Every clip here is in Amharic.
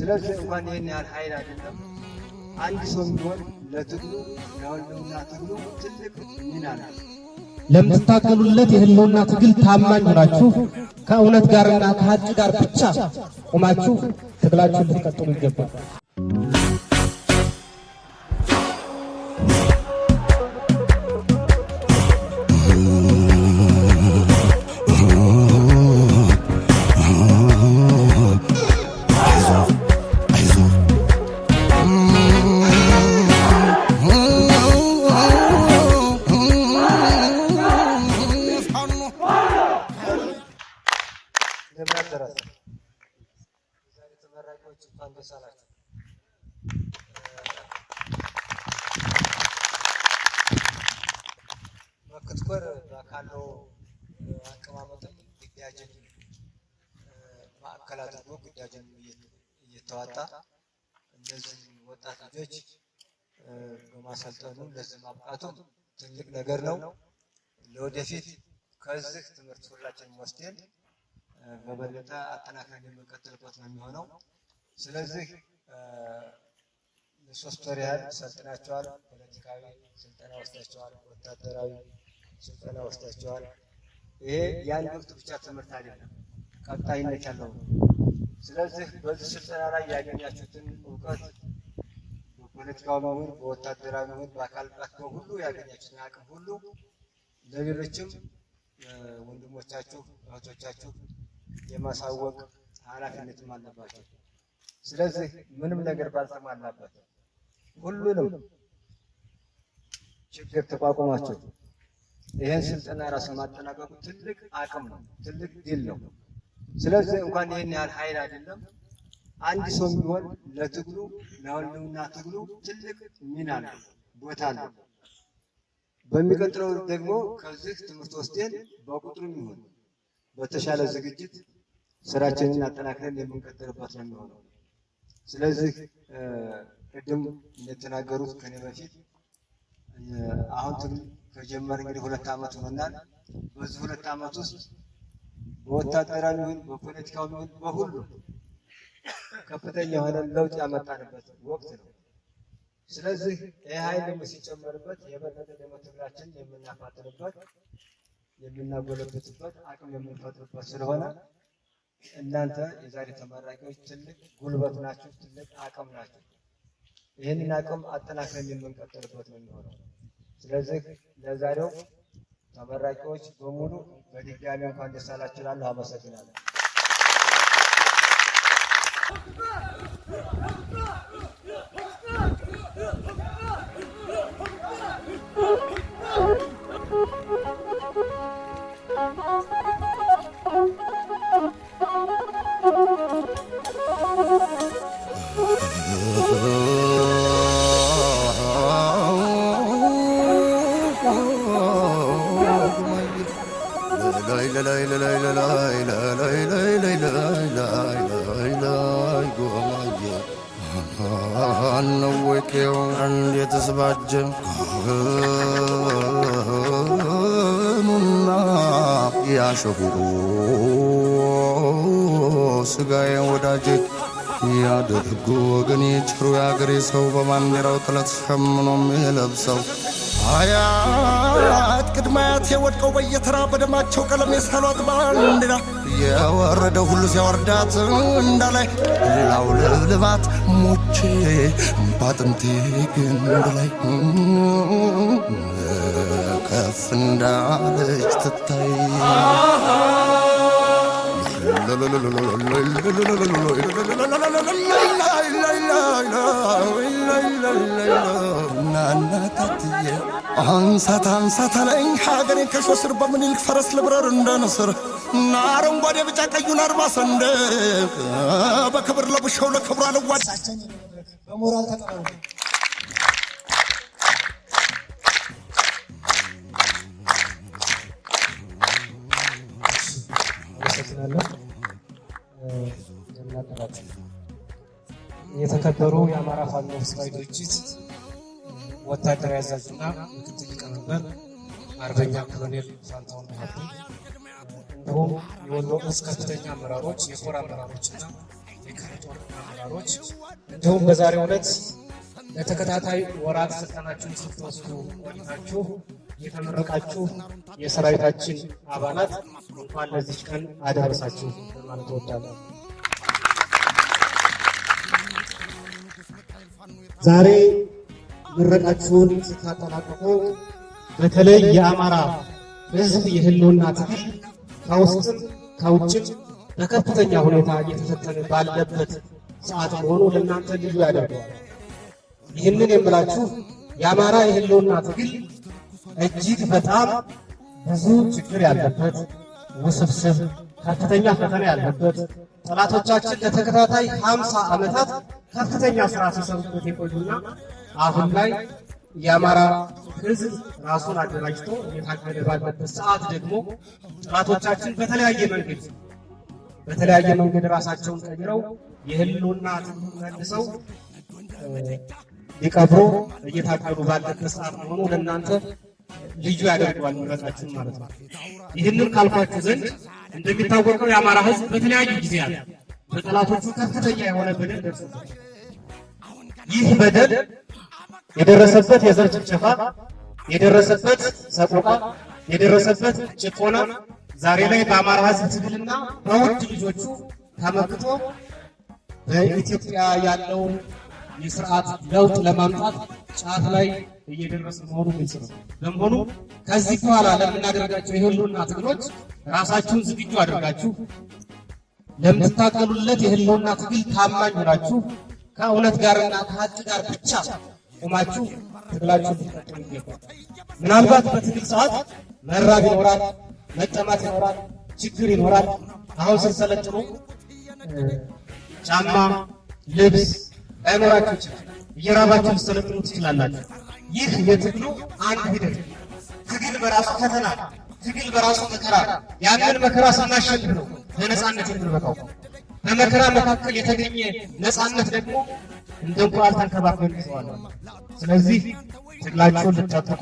ስለዚህ እንኳን ይሄን ያህል ኃይል አይደለም አንድ ሰው ቢሆን ለትግሉ ለህልውና ትግሉ ትልቅ ሚና አለው። ለምትታገሉለት የህልውና ትግል ታማኝ ሆናችሁ ከእውነት ጋርና ከሀቅ ጋር ብቻ ቆማችሁ ትግላችሁን ልትቀጥሉ ይገባል። ክትኮር ባካለው አቀማመጥም ግዳጅን ማዕከል አድርጎ ግዳጅን እየተዋጣ እነዚህ ወጣት ልጆች በማሰልጠኑ ለዚህ ማብቃቱ ትልቅ ነገር ነው። ለወደፊት ከዚህ ትምህርት ሁላችንም ወስደን በበለጠ አጠናክረን የምንቀጥልበት ነው የሚሆነው። ስለዚህ ለሶስት ወር ያህል ሰልጥናቸዋል። ፖለቲካዊ ስልጠና ወስዳቸዋል። ወታደራዊ ስልጠና ወስዳቸዋል። ይሄ የአንድ ወቅት ብቻ ትምህርት አይደለም፣ ቀጣይነት ያለው ነው። ስለዚህ በዚህ ስልጠና ላይ ያገኛችሁትን እውቀት በፖለቲካው መሆን፣ በወታደራዊ መሆን፣ በአካል ብቃት በሁሉ ያገኛችሁትን አቅም ሁሉ ለሌሎችም ወንድሞቻችሁ እህቶቻችሁ የማሳወቅ ኃላፊነትም አለባቸው። ስለዚህ ምንም ነገር ባልተሟላበት ሁሉንም ችግር ተቋቁማችሁ ይሄን ስልጠና ራስ ማጠናቀቁ ትልቅ አቅም ነው፣ ትልቅ ድል ነው። ስለዚህ እንኳን ይሄን ያህል ኃይል አይደለም አንድ ሰው ቢሆን ለትግሉ ለህልውና ትግሉ ትልቅ ሚና አለው፣ ቦታ አለው። በሚቀጥለው ደግሞ ከዚህ ትምህርት ወስደን በቁጥሩም ይሁን በተሻለ ዝግጅት ስራችንን አጠናክረን የምንቀጥልበት ነው የሚሆነው። ስለዚህ ቅድም እንደተናገሩት ከኔ በፊት አሁን ትግል ከጀመረ እንግዲህ 2 ዓመት ሆኖናል። በዚህ 2 ዓመት ውስጥ በወታደራዊ ይሁን በፖለቲካው ይሁን በሁሉ ከፍተኛ የሆነ ለውጥ ያመጣንበት ወቅት ነው። ስለዚህ ይህ ኃይል ደግሞ ሲጨመርበት የበለጠ ደግሞ ትግላችን የምናፋጥንበት የምናጎለብትበት አቅም የምንፈጥርበት ስለሆነ እናንተ የዛሬ ተመራቂዎች ትልቅ ጉልበት ናችሁ፣ ትልቅ አቅም ናችሁ። ይህንን አቅም አጠናክረን የምንቀጥልበት ነው የሚሆነው። ስለዚህ ለዛሬው ተመራቂዎች በሙሉ በድጋሚ እንኳን ደስ አላችሁ እላለሁ። አመሰግናለሁ። ያሸሁሩ ስጋዬ ወዳጄ ያደርጉ ወገኔ ጭሩ ያገሬ ሰው በባንዲራው ጥለት ሸምኖ የሚለብሰው አያት ቅድመ አያቴ ወድቀው በየተራ በደማቸው ቀለም የሳሏት ባንዲራ የወረደ ሁሉ ሲያወርዳት እንዳላይ ላውለብልባት ሞቼ ባጥንቴ ግንድ ላይ ከፍ እንዳለች ትታይ ናናታትዬ አንሳት አንሳት አለኝ ሀገሬን ከሾህ ስር በምኒልክ ፈረስ ልብረር እንደ ንስር እና አረንጓዴ ቢጫ ቀዩን አርማ ሰንደቅ በክብር ለብሻው ለክብሯ ልዋድ በሞራል ተቀበሉ። የተከበሩ የአማራ ፋኖ ህዝባዊ ድርጅት ወታደራዊ አዛዥና ምክትል ሊቀመንበር አርበኛ ኮሎኔል ፋንታሁን ሀብቴ እንዲሁም የወሎ ዕዝ ከፍተኛ አመራሮች፣ የኮር አመራሮችና የክፍለ ጦር አመራሮች አመራሮች እንዲሁም በዛሬው ዕለት ለተከታታይ ወራት ስልጠናችሁን ስትወስዱ ቆይታችሁ የተመረቃችሁ የሰራዊታችን አባላት እንኳን ለዚች ቀን አደረሳችሁ ማለት እወዳለሁ። ዛሬ ምረቃችሁን ስታጠናቅቁ በተለይ የአማራ ሕዝብ የህልውና ትግል ከውስጥም ከውጭም በከፍተኛ ሁኔታ እየተፈተነ ባለበት ሰዓት መሆኑ ለእናንተ ልዩ ያደርገዋል። ይህንን የምላችሁ የአማራ የህልውና ትግል እጅግ በጣም ብዙ ችግር ያለበት ውስብስብ ከፍተኛ ፈተና ያለበት ጠላቶቻችን ለተከታታይ 50 ዓመታት ከፍተኛ ስራ ሲሰሩበት የቆዩና አሁን ላይ የአማራ ህዝብ ራሱን አደራጅቶ እየታገለ ባለበት ሰዓት ደግሞ ጠላቶቻችን በተለያየ መንገድ ራሳቸውን ቀይረው የህልውና ትግሉን መልሰው ሊቀብሩ እየታገሉ ባለበት ሰዓት መሆኑ ለእናንተ ልዩ ያደርገዋል ምረቃችን ማለት ነው። ይህንን ካልኳችሁ ዘንድ እንደሚታወቀው የአማራ ህዝብ በተለያዩ ጊዜያት በጠላቶቹ ከፍተኛ የሆነ በደል ደርሶበታል። ይህ በደል የደረሰበት የዘር ጭፍጨፋ፣ የደረሰበት ሰቆቃ፣ የደረሰበት ጭቆና ዛሬ ላይ በአማራ ህዝብ ትግልና በውድ ልጆቹ ተመክቶ በኢትዮጵያ ያለውን የስርዓት ለውጥ ለማምጣት ጫፍ ላይ እየደረሰ መሆኑ ግልጽ ነው። በመሆኑ ከዚህ በኋላ ለምናደርጋቸው የህልውና ትግሎች ራሳችሁን ዝግጁ አድርጋችሁ ለምትታገሉለት የህልውና ትግል ታማኝ ሆናችሁ ከእውነት ጋርና ከሀቅ ጋር ብቻ ቆማችሁ ትግላችሁን ልትቀጥሉ ይገባል። ምናልባት በትግል ሰዓት መራብ ይኖራል፣ መጠማት ይኖራል፣ ችግር ይኖራል። አሁን ስንሰለጥኑ ጫማ፣ ልብስ አይኖራችሁ ይችላል። እየራባችሁ ልትሰለጥኑ ትችላላችሁ። ይህ የትግሉ አንድ ሂደት። ትግል በራሱ ፈተና፣ ትግል በራሱ መከራ። ያንን መከራ ስናሸንፍ ነው ለነጻነት የምንበቃው። በመከራ መካከል የተገኘ ነጻነት ደግሞ እንደ እንቁላል ተንከባክበን ይዘዋለን። ስለዚህ ትግላችሁን ልትጠብቁ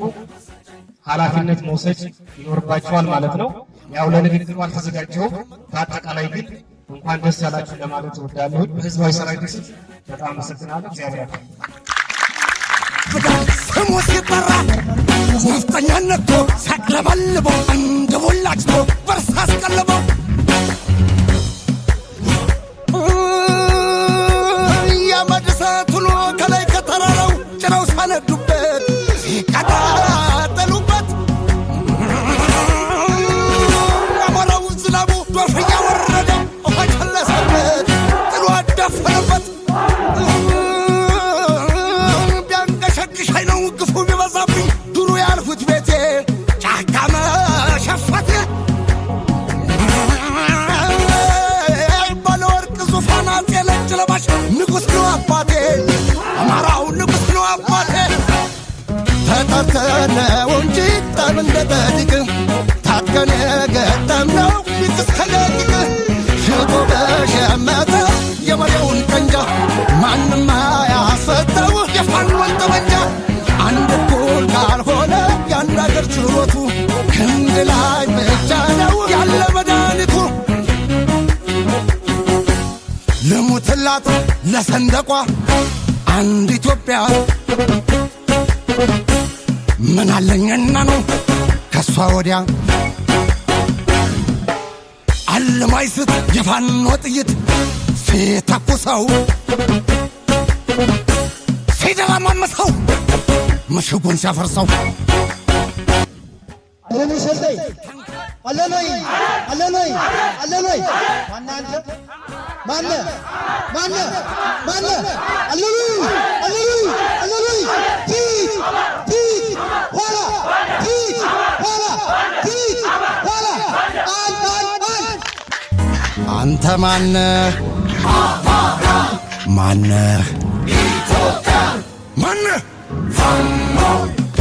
ኃላፊነት መውሰድ ይኖርባችኋል ማለት ነው። ያው ለንግግሩ አልተዘጋጀሁም። በአጠቃላይ ግን እንኳን ደስ ያላችሁ ለማለት እወዳለሁ። በህዝባዊ ሰራዊት ስም በጣም አመሰግናለሁ። እግዚአብሔር ያክብር። ስሙ ሲጠራ ነፍጠኛነቶ ሳቅለበልበው እንደ ቦላጭቶ በርሳ አስቀልበው የአመድ እሳት ሆኖ ከላይ ከተራራው ጭረው ሳነዱበት ሲቀጣጠሉበት አሞራው ዝናቡ ዶፍ እያወረደ ውሃ ጨለሰበት ጥሎ አዳፈረበት። ቢያንቀሸቅሸኝ ነው ግፉ ቢበዛብኝ ዱሩ ያልሁት ቤቴ ጫካ መሸፈቴ ባለወርቅ ዙፋን አፄ ነጭ ለባሽ ንጉሥ ነው አባቴ አማራው ንጉሥ ነው አባቴ። ተጠርተነው እንጂ ጠብ እንደ ጠዲቅ ታጥቀን የገጠምነው ቢጥስ ከደቂቅ ሽጦ በሸመተ የበሬውን ቀንጃ ማንም አያስፈተው የፋኖን ጠመንጃ። አንድ እኩል ካልሆነ የአንድ አገር ችሎቱ ክንድ ላይ ብቻ ነው ያለ መድኃኒቱ። ልሙትላት ለሰንደቋ አንድ ኢትዮጵያ ምን አለኝና ነው ከሷ ወዲያ አለማይስት የፋኖ ጥይት ሲተኩሰው ሲደራማመሰው ምሽጉን ሲያፈርሰው ሰልጠኝ አለኖይ አለኖይ አለኖይ ማነ አለኖይ አለኖይ አለኖይ ፊት ኋላ ፊት ኋላ ፊት ኋላ አንተ ማነህ ማነህ ማነህ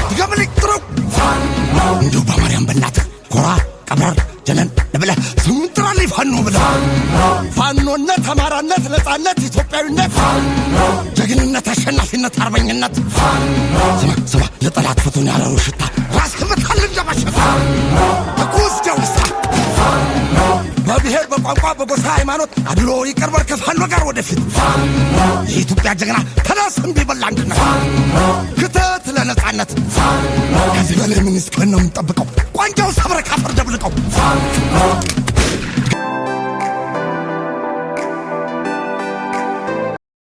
ድገምልኝ ጥረው እንዲሁ በማርያም በእናትህ ኮራ ቀብረር ጀነን ብለህ ስም ጥራልኝ ፋኖ ብለህ ፋኖነት አማራነት ነፃነት ኢትዮጵያዊነት ጀግንነት አሸናፊነት አርበኝነት ስማ ለጠላት ፍቱን ያለው ሽታ ራስ ክምታል እንደማሸታ ትኩስ ጀውሳ በብሔር በቋንቋ በጎሳ ሃይማኖት አድሎ ይቀርባል ከፋኖ ጋር ወደፊት የኢትዮጵያ ጀግና ተነስ እምቢ በል አንድነት ክተት ለነጻነት ከዚህ በላይ ምን እስከ ነው የምንጠብቀው